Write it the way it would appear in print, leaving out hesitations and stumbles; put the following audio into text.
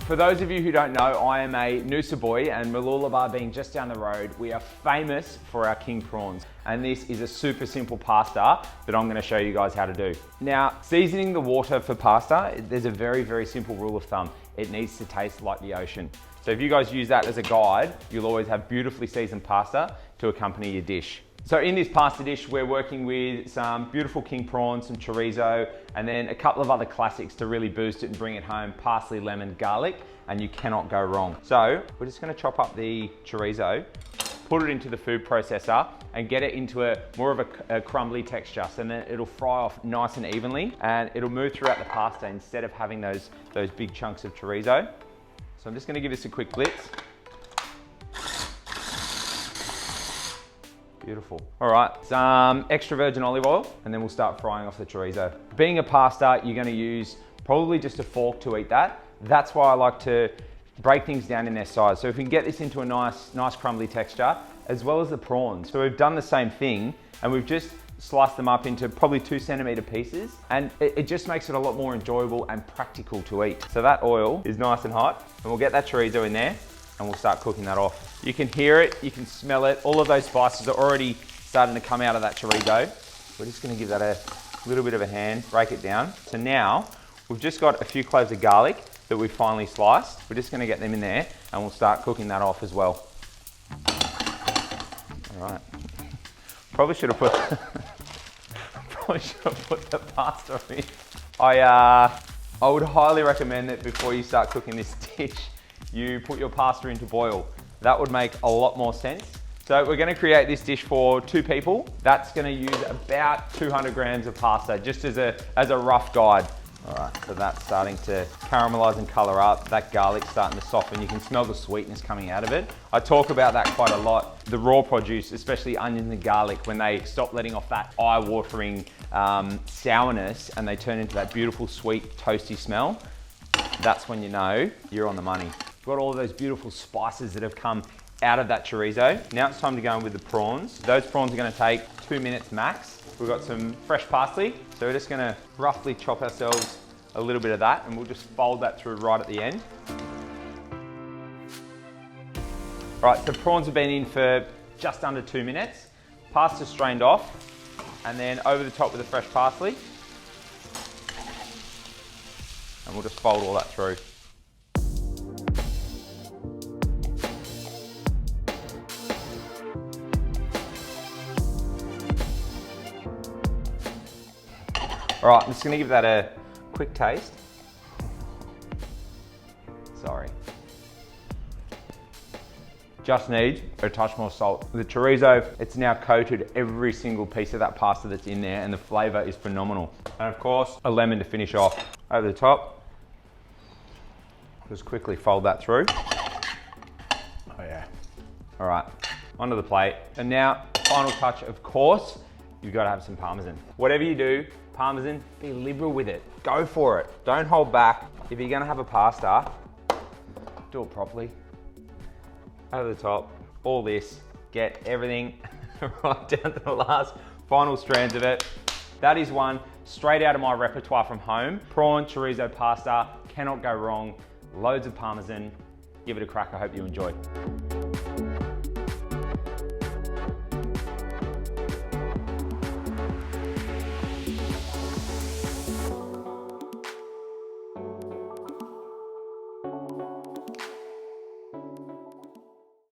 For those of you who don't know, I am a Noosa boy, and Mooloolaba being just down the road, we are famous for our king prawns. And this is a super simple pasta that I'm gonna show you guys how to do. Now, seasoning the water for pasta, there's a very, very simple rule of thumb. It needs to taste like the ocean. So if you guys use that as a guide, you'll always have beautifully seasoned pasta to accompany your dish. So in this pasta dish, we're working with some beautiful king prawns, some chorizo, and then a couple of other classics to really boost it and bring it home: parsley, lemon, garlic, and you cannot go wrong. So we're just gonna chop up the chorizo, put it into the food processor, and get it into more of a crumbly texture. So then it'll fry off nice and evenly, and it'll move throughout the pasta instead of having those big chunks of chorizo. So I'm just gonna give this a quick blitz. Beautiful. All right, some extra virgin olive oil, and then we'll start frying off the chorizo. Being a pasta, you're gonna use probably just a fork to eat that. That's why I like to break things down in their size. So if we can get this into a nice crumbly texture, as well as the prawns. So we've done the same thing, and we've just sliced them up into probably 2 centimeter pieces, and it just makes it a lot more enjoyable and practical to eat. So that oil is nice and hot, and we'll get that chorizo in there, and we'll start cooking that off. You can hear it, you can smell it. All of those spices are already starting to come out of that chorizo. We're just gonna give that a little bit of a hand, break it down. So now, we've just got a few cloves of garlic that we've finely sliced. We're just gonna get them in there, and we'll start cooking that off as well. All right. Probably should have put the pasta in. I would highly recommend that before you start cooking this dish, you put your pasta into boil. That would make a lot more sense. So we're gonna create this dish for 2 people. That's gonna use about 200 grams of pasta, just as a rough guide. All right, so that's starting to caramelize and color up. That garlic's starting to soften. You can smell the sweetness coming out of it. I talk about that quite a lot. The raw produce, especially onions and garlic, when they stop letting off that eye-watering sourness and they turn into that beautiful, sweet, toasty smell, that's when you know you're on the money. We've got all of those beautiful spices that have come out of that chorizo. Now it's time to go in with the prawns. Those prawns are gonna take 2 minutes max. We've got some fresh parsley, so we're just gonna roughly chop ourselves a little bit of that, and we'll just fold that through right at the end. All right, so prawns have been in for just under 2 minutes. Pasta strained off, and then over the top with the fresh parsley. And we'll just fold all that through. All right, I'm just gonna give that a quick taste. Sorry. Just needs a touch more salt. The chorizo, it's now coated every single piece of that pasta that's in there, and the flavor is phenomenal. And of course, a lemon to finish off. Over the top, just quickly fold that through. Oh yeah. All right, onto the plate. And now, final touch, of course, you've got to have some Parmesan. Whatever you do, Parmesan, be liberal with it. Go for it. Don't hold back. If you're gonna have a pasta, do it properly. Over the top, all this, get everything right down to the last final strands of it. That is one straight out of my repertoire from home. Prawn chorizo pasta, cannot go wrong. Loads of Parmesan. Give it a crack, I hope you enjoy.